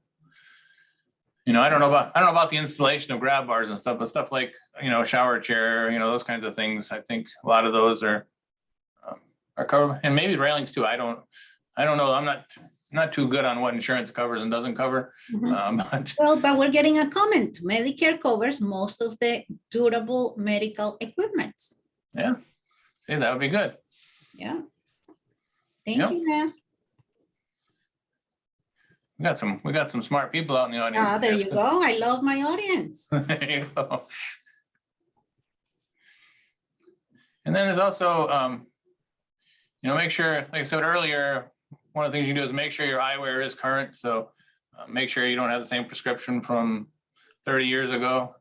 you know, I don't know about the installation of grab bars and stuff, but stuff like, you know, shower chair, you know, those kinds of things. I think a lot of those are covered, and maybe railings too. I don't know. I'm not too good on what insurance covers and doesn't cover. But we're getting a comment. Medicare covers most of the durable medical equipment. Yeah, see, that would be good. Yeah. Thank you, guys. We got some smart people out in the audience. There you go. I love my audience. There you go. And then there's also, you know, make sure, like I said earlier, one of the things you do is make sure your eyewear is current. So make sure you don't have the same prescription from 30 years ago.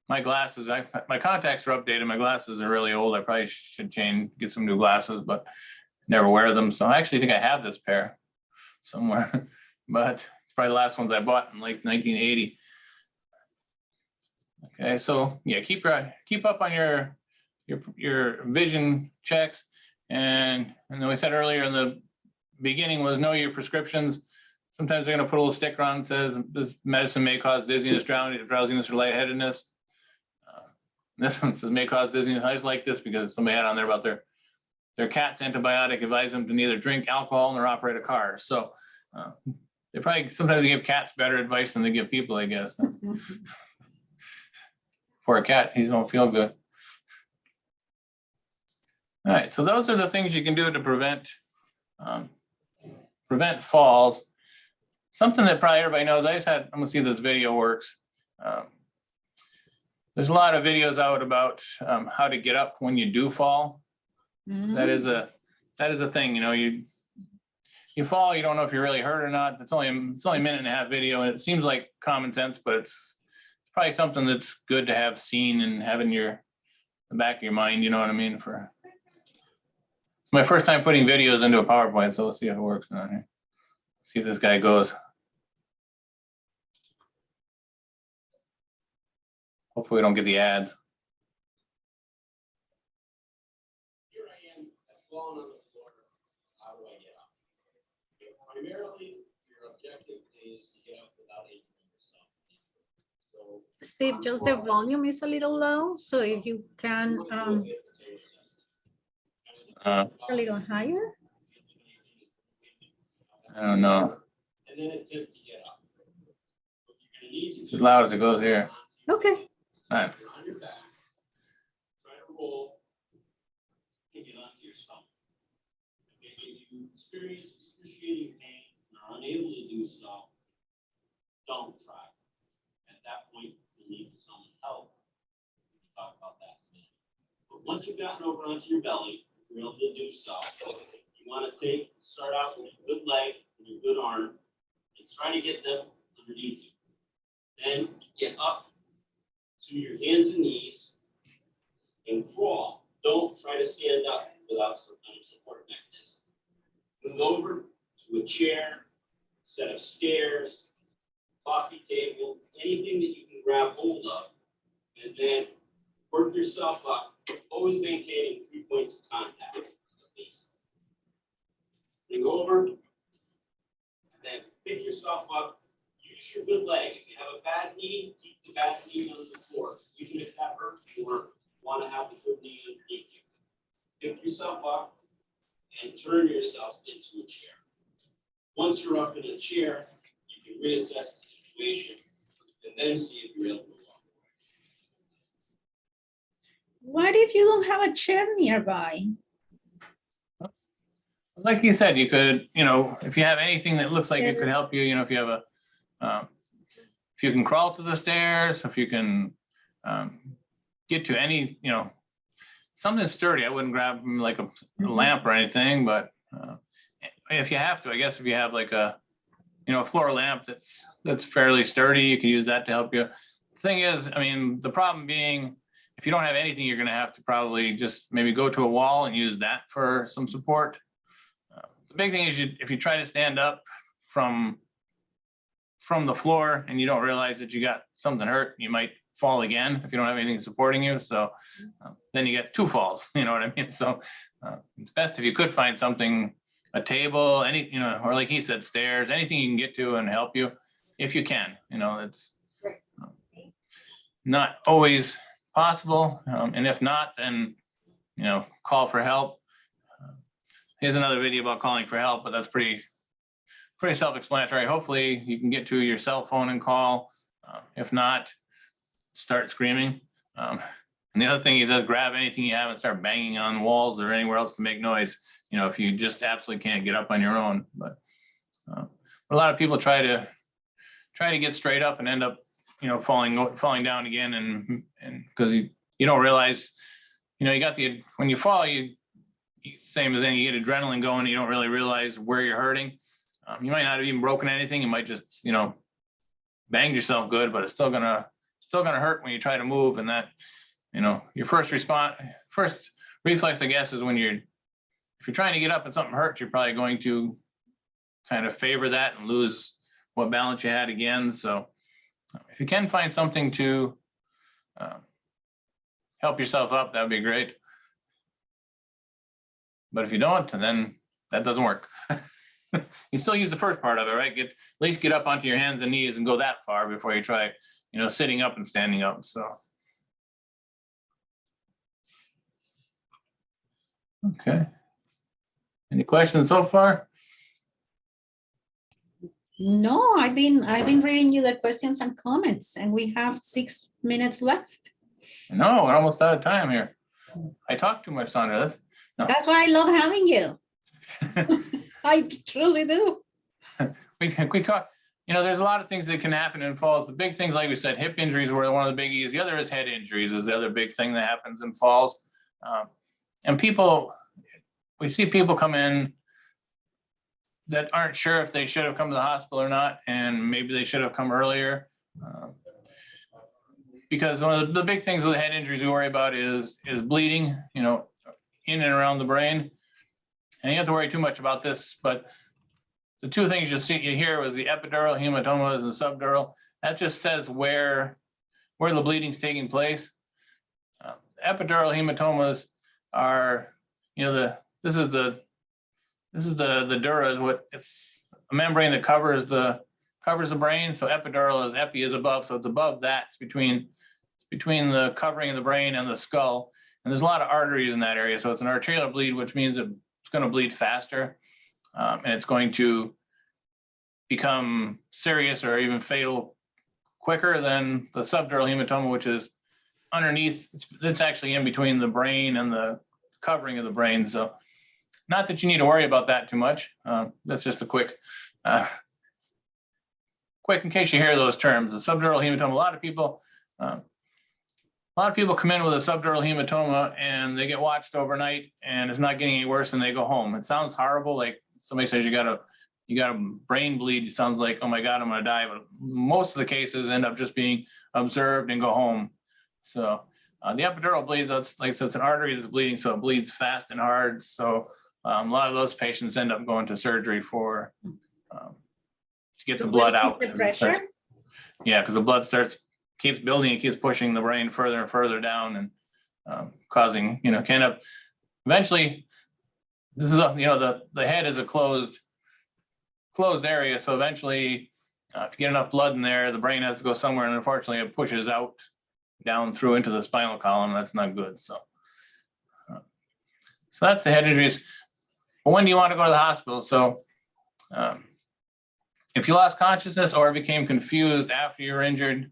My glasses, my contacts are updated. My glasses are really old. I probably should get some new glasses, but never wear them. So I actually think I have this pair somewhere, but it's probably the last ones I bought in like 1980. Okay, so yeah, keep up on your vision checks, and then we said earlier in the beginning was know your prescriptions. Sometimes they're going to put a little sticker on that says this medicine may cause dizziness, drowsiness, or lightheadedness. This one says may cause dizziness. I just like this because somebody had on there about their cat's antibiotic, advise them to neither drink alcohol nor operate a car. So they probably sometimes they give cats better advice than they give people, I guess. For a cat, he don't feel good. All right, so those are the things you can do to prevent falls. Something that probably everybody knows. I'm gonna see if this video works. There's a lot of videos out about how to get up when you do fall. That is a thing. You know, you fall, you don't know if you're really hurt or not. It's only a minute and a half video, and it seems like common sense, but it's probably something that's good to have seen and have in the back of your mind. You know what I mean? It's my first time putting videos into a PowerPoint, so let's see if it works now here. See if this guy goes. hopefully we don't get the ads. Here I am, I've fallen on the floor. How do I get up? Primarily, your objective is to get up without injuring yourself. So, Steve, just the volume is a little low, so if you can a little higher. I don't know. and then attempt to get up. What you're gonna need to It's do as loud as it goes here. Okay. All right. You're on your back, try to roll and get onto your stomach. Okay, if you experience excruciating pain and are unable to do so, don't try. At that point, you'll need to summon help. We'll talk about that in a minute. But once you've gotten over onto your belly, if you're able to do so, you want to start out with your good leg and your good arm and try to get them underneath you. Then get up to your hands and knees and crawl. Don't try to stand up without some kind of support mechanism. Move over to a chair, set of stairs, coffee table, anything that you can grab hold of, and then work yourself up, always maintaining 3 points of contact at least. Then go over, and then pick yourself up. Use your good leg. If you have a bad knee, keep the bad knee on the floor. Even if that hurts more, want to have the good knee underneath you. Pick yourself up and turn yourself into a chair. Once you're up in a chair, you can reassess the situation and then see if you're able to walk away. What if you don't have a chair nearby? Like you said, you could, if you have anything that looks like it could Yes. help you, if you have if you can crawl to the stairs, if you can get to any, something sturdy. I wouldn't grab like a lamp or anything, but if you have to, I guess if you have like a floor lamp that's fairly sturdy, you can use that to help you. The thing is, the problem being, if you don't have anything, you're going to have to probably just maybe go to a wall and use that for some support. The big thing is if you try to stand up from the floor and you don't realize that you got something hurt, you might fall again if you don't have anything supporting you. So then you get two falls, you know what I mean? So it's best if you could find something, a table, or like he said, stairs, anything you can get to and help you if you can. It's not always possible. And if not, then, call for help. Here's another video about calling for help, but that's pretty self-explanatory. Hopefully you can get to your cell phone and call. If not, start screaming. And the other thing is just grab anything you have and start banging on walls or anywhere else to make noise. If you just absolutely can't get up on your own. But a lot of people try to get straight up and end up, falling down again, and because you don't realize, when you fall, same as any, you get adrenaline going, you don't really realize where you're hurting. You might not have even broken anything. You might just, banged yourself good, but it's still gonna hurt when you try to move. And that, your first reflex, I guess, is if you're trying to get up and something hurts, you're probably going to kind of favor that and lose what balance you had again. So if you can find something to help yourself up, that would be great. But if you don't, then that doesn't work. You still use the first part of it, right? At least get up onto your hands and knees and go that far before you try, sitting up and standing up. So. Okay. Any questions so far? No, I've been reading you the questions and comments, and we have 6 minutes left. No, we're almost out of time here. I talk too much, Sandra. No. That's why I love having you. I truly do. We talk, there's a lot of things that can happen in falls. The big things, like we said, hip injuries were one of the biggies. The other is head injuries is the other big thing that happens in falls. And we see people come in that aren't sure if they should have come to the hospital or not, and maybe they should have come earlier. Because one of the big things with head injuries we worry about is bleeding, in and around the brain. And you don't have to worry too much about this, but the two things you hear was the epidural hematomas and subdural. That just says where where the bleeding's taking place. Epidural hematomas are, this is the dura, is what it's a membrane that covers the brain. So epidural is epi is above, so it's above that. It's between the covering of the brain and the skull. And there's a lot of arteries in that area. So it's an arterial bleed, which means it's going to bleed faster. And it's going to become serious or even fatal quicker than the subdural hematoma, which is underneath. It's actually in between the brain and the covering of the brain. So not that you need to worry about that too much. That's just a quick in case you hear those terms. The subdural hematoma, a lot of people come in with a subdural hematoma and they get watched overnight and it's not getting any worse and they go home. It sounds horrible. Like somebody says you got a brain bleed. It sounds like, oh my God, I'm going to die. But most of the cases end up just being observed and go home. So the epidural bleeds, it's like, so it's an artery that's bleeding, so it bleeds fast and hard. So a lot of those patients end up going to surgery to get the blood out. The pressure? Yeah, because the blood keeps building, it keeps pushing the brain further and further down and causing, can up eventually, this is, the head is a closed area. So eventually, if you get enough blood in there, the brain has to go somewhere. And unfortunately, it pushes out down through into the spinal column. That's not good. So that's the head injuries. But when do you want to go to the hospital? So if you lost consciousness or became confused after you were injured,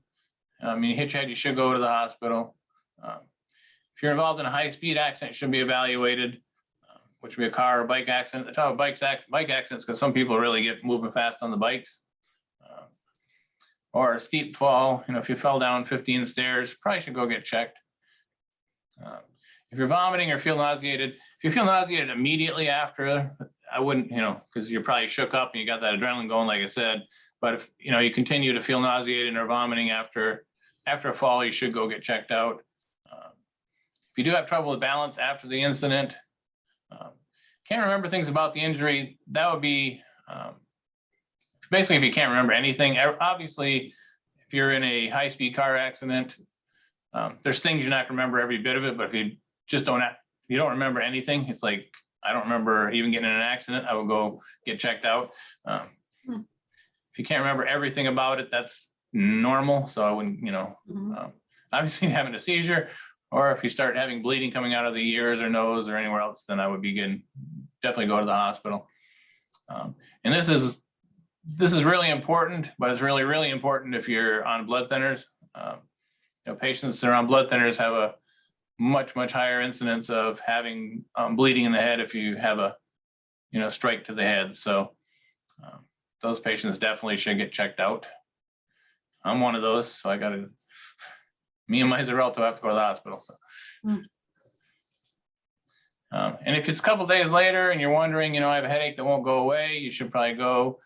you hit your head, you should go to the hospital. If you're involved in a high-speed accident, you should be evaluated, which would be a car or bike accident. The top of bike accidents, because some people really get moving fast on the bikes. Or a steep fall, if you fell down 15 stairs, probably should go get checked. If you're vomiting or feel nauseated, if you feel nauseated immediately after, I wouldn't, because you're probably shook up and you got that adrenaline going, like I said. But if you continue to feel nauseated or vomiting after a fall, you should go get checked out. If you do have trouble with balance after the incident, can't remember things about the injury, that would be basically if you can't remember anything. Obviously, if you're in a high-speed car accident, there's things you're not going to remember every bit of it. But if you just don't remember anything, it's like, I don't remember even getting in an accident, I would go get checked out. If you can't remember everything about it, that's normal. So I wouldn't, obviously having a seizure, or if you start having bleeding coming out of the ears or nose or anywhere else, then I would definitely go to the hospital. And this is really important, but it's really, really important if you're on blood thinners. Patients that are on blood thinners have a much, much higher incidence of having bleeding in the head if you have a, strike to the head. So those patients definitely should get checked out. I'm one of those, so me and my Xarelto have to go to the hospital. So. And if it's a couple days later and you're wondering, I have a headache that won't go away, you should probably go.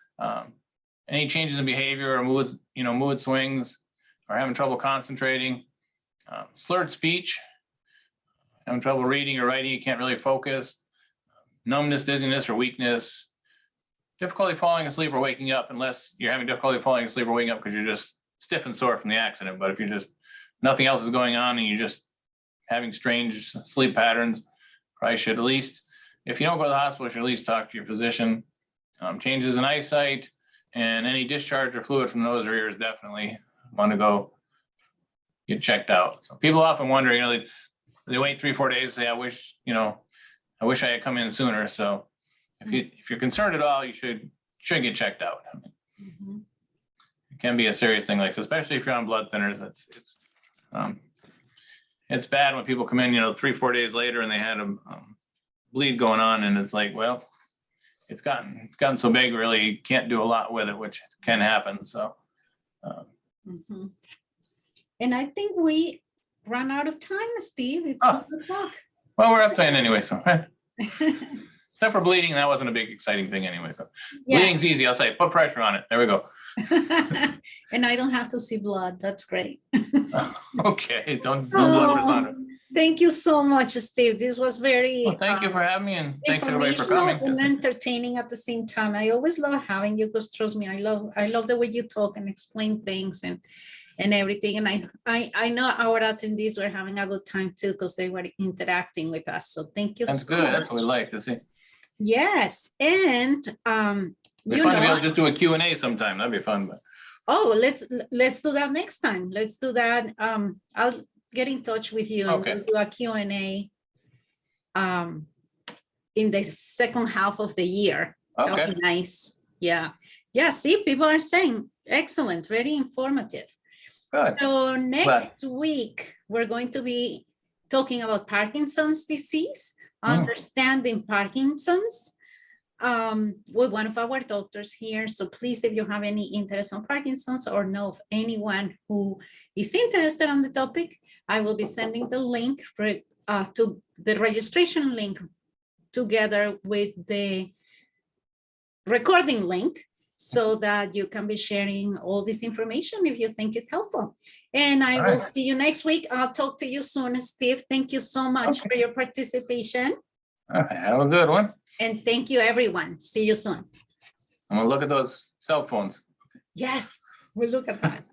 Any changes in behavior or mood swings, or having trouble concentrating, slurred speech, having trouble reading or writing, you can't really focus, numbness, dizziness, or weakness, difficulty falling asleep or waking up, unless you're having difficulty falling asleep or waking up because you're just stiff and sore from the accident. But if you're just, nothing else is going on and you're just having strange sleep patterns, probably should at least, if you don't go to the hospital, you should at least talk to your physician. Changes in eyesight and any discharge or fluid from the nose or ears, definitely want to go get checked out. So people often wonder, they wait 3-4 days, say, I wish I had come in sooner. So if you're concerned at all, you should get checked out. It can be a serious thing like this, especially if you're on blood thinners. It's bad when people come in, 3-4 days later and they had a bleed going on, and it's like, well, it's gotten so big, really can't do a lot with it, which can happen. So. And I think we ran out of time, Steve. It's 1 o'clock. Well, we're up to it anyway, so. Except for bleeding, that wasn't a big exciting thing anyway. So bleeding's easy. I'll say, put pressure on it. There we go. And I don't have to see blood. That's great. Okay, don't blood on it. Thank you so much, Steve. This was very thank you for having me, and thanks everybody for coming. And entertaining at the same time. I always love having you because trust me, I love the way you talk and explain things, and and everything. And I know our attendees were having a good time too, because they were interacting with us. So thank you That's so good. much. That's what we like to see. Yes, and It'd you be fun to be able know, to just do a Q&A sometime. That'd be fun. But oh, let's do that next time. Let's do that. I'll get in touch with you and Okay. we'll do a Q&A in the second half of the year. That Okay. would be nice. Yeah. Yeah, see, people are saying excellent, very informative. Good. So next week, we're going to be talking about Parkinson's disease, understanding Parkinson's, with one of our doctors here. So please, if you have any interest on Parkinson's or know of anyone who is interested on the topic, I will be sending the link for, to the registration link together with the recording link, so that you can be sharing all this information if you think it's helpful. And I will see you next week. I'll talk to you soon, Steve. Thank you so much for your participation. Okay, have a good one. And thank you, everyone. See you soon. I'm gonna look at those cell phones. Yes, we'll look at that.